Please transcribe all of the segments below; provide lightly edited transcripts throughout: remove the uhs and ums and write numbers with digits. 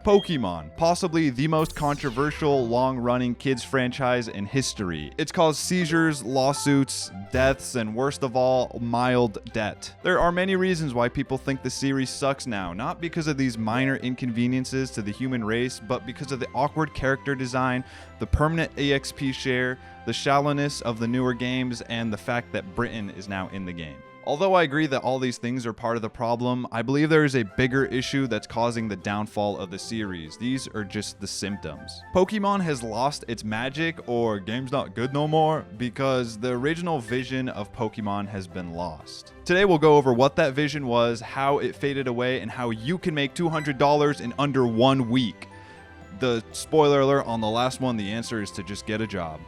Pokemon, possibly the most controversial, long-running kids franchise in history. It's caused seizures, lawsuits, deaths, and worst of all, mild debt. There are many reasons why people think the series sucks now, not because of these minor inconveniences to the human race, but because of the awkward character design, the permanent EXP share, the shallowness of the newer games, and the fact that Britain is now in the game. Although I agree that all these things are part of the problem, I believe there is a bigger issue that's causing the downfall of the series. These are just the symptoms. Pokemon has lost its magic, or game's not good no more, because the original vision of Pokemon has been lost. Today we'll go over what that vision was, how it faded away, and how you can make $200 in under 1 week. The spoiler alert on the last one, the answer is to just get a job.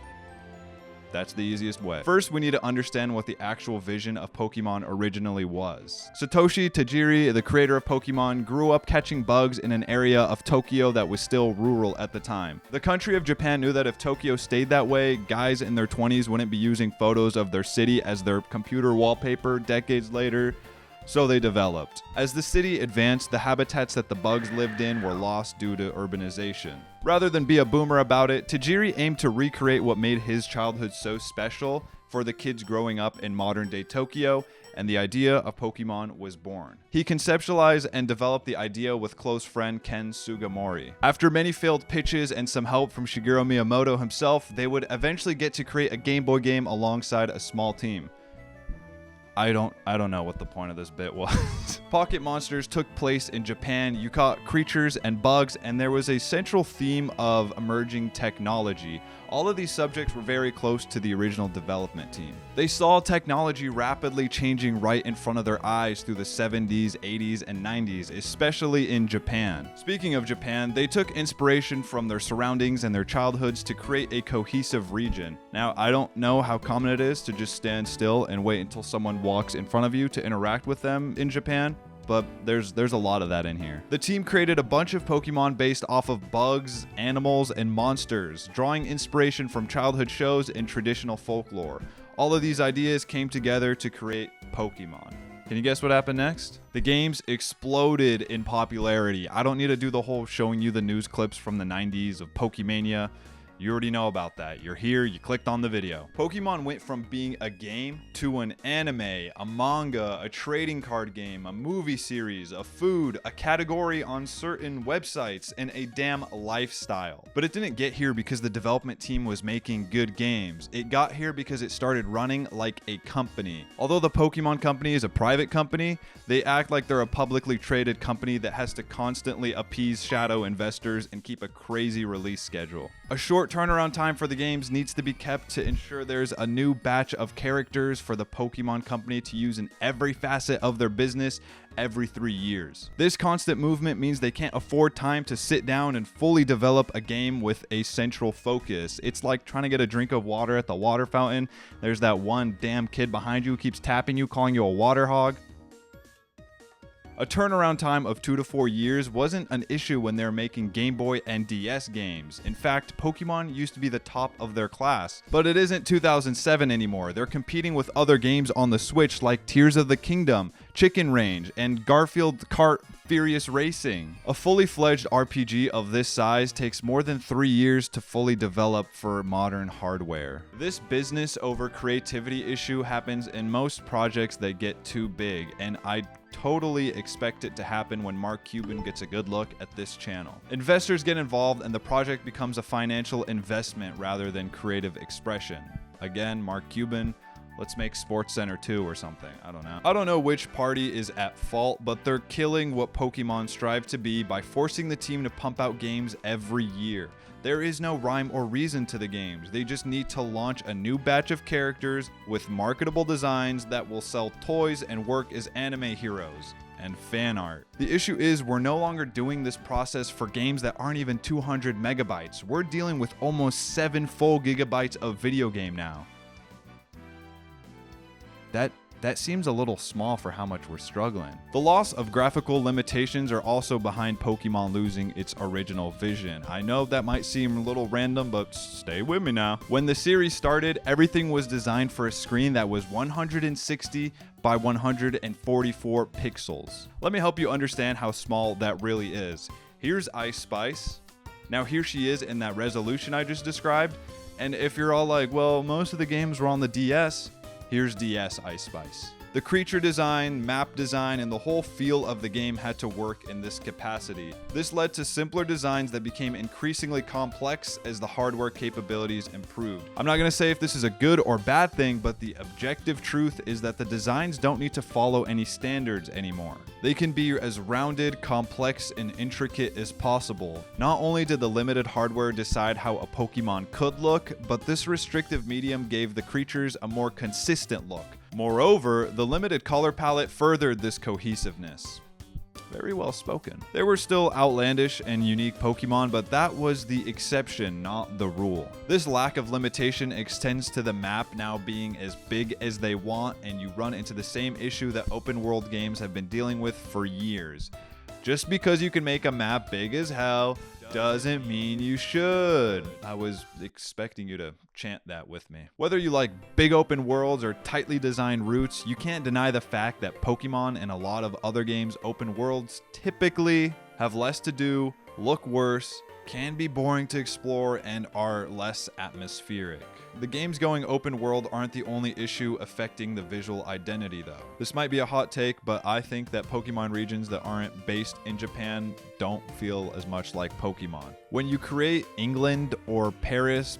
That's the easiest way. First, we need to understand what the actual vision of Pokemon originally was. Satoshi Tajiri, the creator of Pokemon, grew up catching bugs in an area of Tokyo that was still rural at the time. The country of Japan knew that if Tokyo stayed that way, guys in their 20s wouldn't be using photos of their city as their computer wallpaper decades later. So they developed. As the city advanced, the habitats that the bugs lived in were lost due to urbanization. Rather than be a boomer about it, Tajiri aimed to recreate what made his childhood so special for the kids growing up in modern-day Tokyo, and the idea of Pokemon was born. He conceptualized and developed the idea with close friend Ken Sugimori. After many failed pitches and some help from Shigeru Miyamoto himself, they would eventually get to create a Game Boy game alongside a small team. I don't know what the point of this bit was. Pocket Monsters took place in Japan. You caught creatures and bugs, and there was a central theme of emerging technology. All of these subjects were very close to the original development team. They saw technology rapidly changing right in front of their eyes through the 70s, 80s, and 90s, especially in Japan. Speaking of Japan, they took inspiration from their surroundings and their childhoods to create a cohesive region. Now, I don't know how common it is to just stand still and wait until someone walks in front of you to interact with them in Japan, but there's a lot of that in here. The team created a bunch of Pokemon based off of bugs, animals, and monsters, drawing inspiration from childhood shows and traditional folklore. All of these ideas came together to create Pokemon. Can you guess what happened next? The games exploded in popularity. I don't need to do the whole showing you the news clips from the 90s of Pokemania. You already know about that. You're here, you clicked on the video. Pokemon went from being a game to an anime, a manga, a trading card game, a movie series, a food, a category on certain websites, and a damn lifestyle. But it didn't get here because the development team was making good games. It got here because it started running like a company. Although the Pokemon Company is a private company, they act like they're a publicly traded company that has to constantly appease shadow investors and keep a crazy release schedule. A short turnaround time for the games needs to be kept to ensure there's a new batch of characters for the Pokemon Company to use in every facet of their business every 3 years. This constant movement means they can't afford time to sit down and fully develop a game with a central focus. It's like trying to get a drink of water at the water fountain. There's that one damn kid behind you who keeps tapping you, calling you a water hog. A turnaround time of 2 to 4 years wasn't an issue when they were making Game Boy and DS games. In fact, Pokemon used to be the top of their class. But it isn't 2007 anymore. They're competing with other games on the Switch like Tears of the Kingdom, Chicken Range, and Garfield Kart Furious Racing. A fully fledged RPG of this size takes more than 3 years to fully develop for modern hardware. This business over creativity issue happens in most projects that get too big, and I totally expect it to happen when Mark Cuban gets a good look at this channel. Investors get involved and the project becomes a financial investment rather than creative expression. Again, Mark Cuban, let's make SportsCenter 2 or something. I don't know which party is at fault, but they're killing what Pokemon strive to be by forcing the team to pump out games every year. There is no rhyme or reason to the games. They just need to launch a new batch of characters with marketable designs that will sell toys and work as anime heroes and fan art. The issue is we're no longer doing this process for games that aren't even 200 megabytes. We're dealing with almost 7 full gigabytes of video game now. That seems a little small for how much we're struggling. The loss of graphical limitations are also behind Pokemon losing its original vision. I know that might seem a little random, but stay with me now. When the series started, everything was designed for a screen that was 160 by 144 pixels. Let me help you understand how small that really is. Here's Ice Spice. Now here she is in that resolution I just described. And if you're all like, well, most of the games were on the DS, here's DS Ice Spice. The creature design, map design, and the whole feel of the game had to work in this capacity. This led to simpler designs that became increasingly complex as the hardware capabilities improved. I'm not going to say if this is a good or bad thing, but the objective truth is that the designs don't need to follow any standards anymore. They can be as rounded, complex, and intricate as possible. Not only did the limited hardware decide how a Pokemon could look, but this restrictive medium gave the creatures a more consistent look. Moreover, the limited color palette furthered this cohesiveness. Very well spoken. There were still outlandish and unique Pokemon, but that was the exception, not the rule. This lack of limitation extends to the map now being as big as they want, and you run into the same issue that open world games have been dealing with for years. Just because you can make a map big as hell doesn't mean you should. I was expecting you to chant that with me. Whether you like big open worlds or tightly designed routes, you can't deny the fact that Pokemon and a lot of other games' open worlds typically have less to do, look worse, can be boring to explore, and are less atmospheric. The games going open world aren't the only issue affecting the visual identity though. This might be a hot take, but I think that Pokemon regions that aren't based in Japan don't feel as much like Pokemon. When you create England or Paris,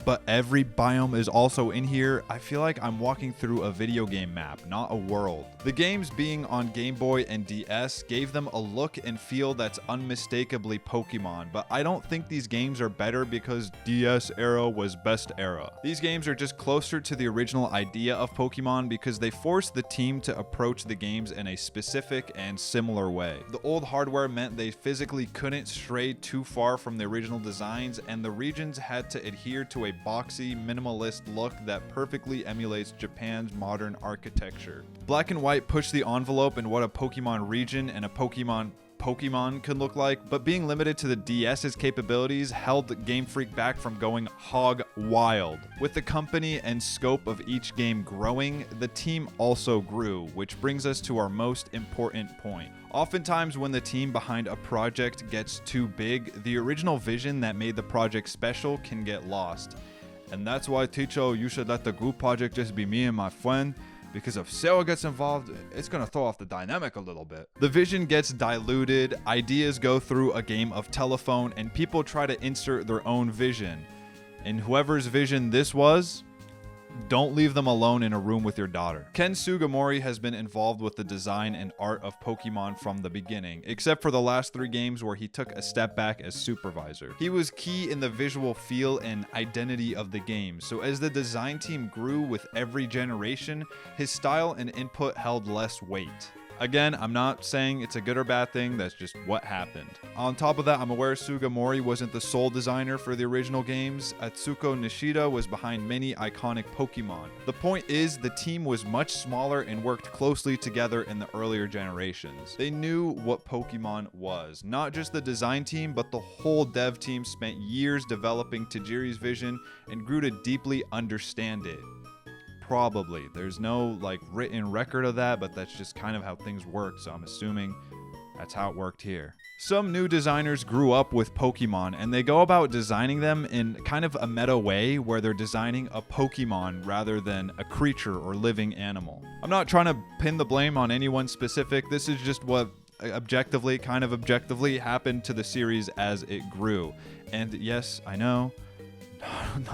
but every biome is also in here, I feel like I'm walking through a video game map, not a world. The games being on Game Boy and DS gave them a look and feel that's unmistakably Pokemon, but I don't think these games are better because DS era was best era. These games are just closer to the original idea of Pokemon because they forced the team to approach the games in a specific and similar way. The old hardware meant they physically couldn't stray too far from the original designs, and the regions had to adhere to a boxy, minimalist look that perfectly emulates Japan's modern architecture. Black and White pushed the envelope in what a Pokemon region and a Pokemon could look like, but being limited to the DS's capabilities held Game Freak back from going hog wild. With the company and scope of each game growing, the team also grew, which brings us to our most important point. Oftentimes when the team behind a project gets too big, the original vision that made the project special can get lost. And that's why, Ticho, you should let the group project just be me and my friend, because if Sarah gets involved, it's going to throw off the dynamic a little bit. The vision gets diluted, ideas go through a game of telephone, and people try to insert their own vision. And whoever's vision this was, don't leave them alone in a room with your daughter. Ken Sugimori has been involved with the design and art of Pokemon from the beginning, except for the last 3 games where he took a step back as supervisor. He was key in the visual feel and identity of the game, so as the design team grew with every generation, his style and input held less weight. Again, I'm not saying it's a good or bad thing, that's just what happened. On top of that, I'm aware Sugimori wasn't the sole designer for the original games. Atsuko Nishida was behind many iconic Pokemon. The point is, the team was much smaller and worked closely together in the earlier generations. They knew what Pokemon was. Not just the design team, but the whole dev team spent years developing Tajiri's vision and grew to deeply understand it. Probably. There's no written record of that, but that's just kind of how things work, so I'm assuming that's how it worked here. Some new designers grew up with Pokemon, and they go about designing them in kind of a meta way where they're designing a Pokemon rather than a creature or living animal. I'm not trying to pin the blame on anyone specific, this is just what objectively happened to the series as it grew. And yes, I know,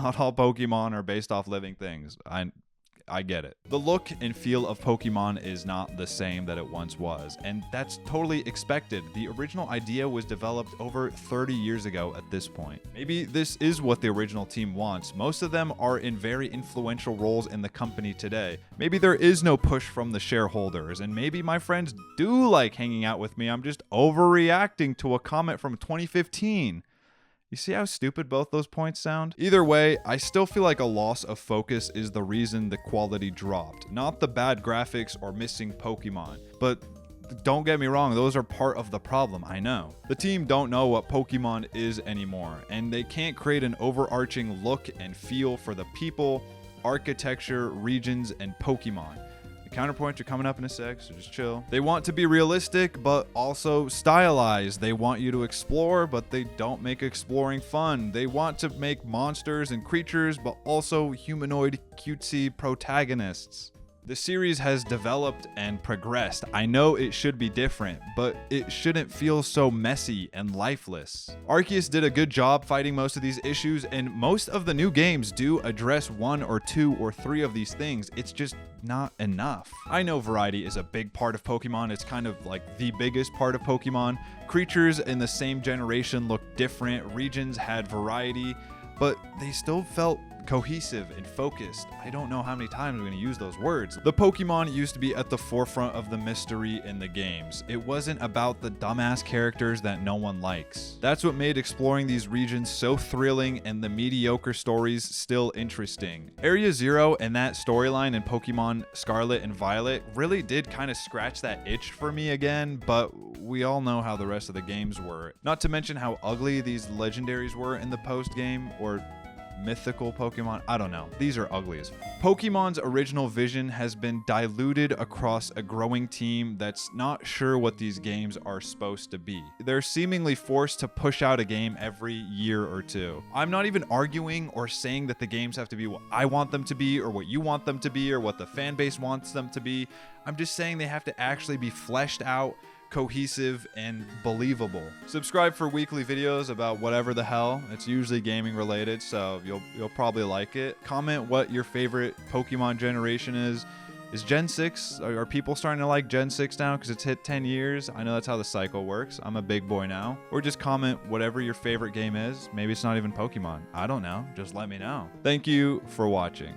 not all Pokemon are based off living things. I get it. The look and feel of Pokemon is not the same that it once was, and that's totally expected. The original idea was developed over 30 years ago at this point. Maybe this is what the original team wants. Most of them are in very influential roles in the company today. Maybe there is no push from the shareholders, and maybe my friends do like hanging out with me. I'm just overreacting to a comment from 2015. You see how stupid both those points sound? Either way, I still feel like a loss of focus is the reason the quality dropped. Not the bad graphics or missing Pokemon. But don't get me wrong, those are part of the problem, I know. The team don't know what Pokemon is anymore, and they can't create an overarching look and feel for the people, architecture, regions, and Pokemon. Counterpoints are coming up in a sec, so just chill. They want to be realistic, but also stylized. They want you to explore, but they don't make exploring fun. They want to make monsters and creatures, but also humanoid, cutesy protagonists. The series has developed and progressed. I know it should be different, but it shouldn't feel so messy and lifeless. Arceus did a good job fighting most of these issues, and most of the new games do address 1 or 2 or 3 of these things. It's just not enough. I know variety is a big part of Pokemon. It's kind of like the biggest part of Pokemon. Creatures in the same generation looked different. Regions had variety, but they still felt cohesive and focused. I don't know how many times I'm going to use those words. The Pokemon used to be at the forefront of the mystery in the games. It wasn't about the dumbass characters that no one likes. That's what made exploring these regions so thrilling and the mediocre stories still interesting. Area Zero and that storyline in Pokemon Scarlet and Violet really did kind of scratch that itch for me again, but we all know how the rest of the games were. Not to mention how ugly these legendaries were in the post-game, or mythical Pokemon. I don't know. These are ugly as Pokemon's original vision has been diluted across a growing team that's not sure what these games are supposed to be. They're seemingly forced to push out a game every year or two. I'm not even arguing or saying that the games have to be what I want them to be or what you want them to be or what the fan base wants them to be. I'm just saying they have to actually be fleshed out, cohesive, and believable. Subscribe for weekly videos about whatever the hell. It's usually gaming related, so you'll probably like it. Comment what your favorite Pokemon generation is. Is Gen 6, are people starting to like Gen 6 now because it's hit 10 years? I know that's how the cycle works. I'm a big boy now. Or just comment whatever your favorite game is. Maybe it's not even Pokemon. I don't know. Just let me know. Thank you for watching.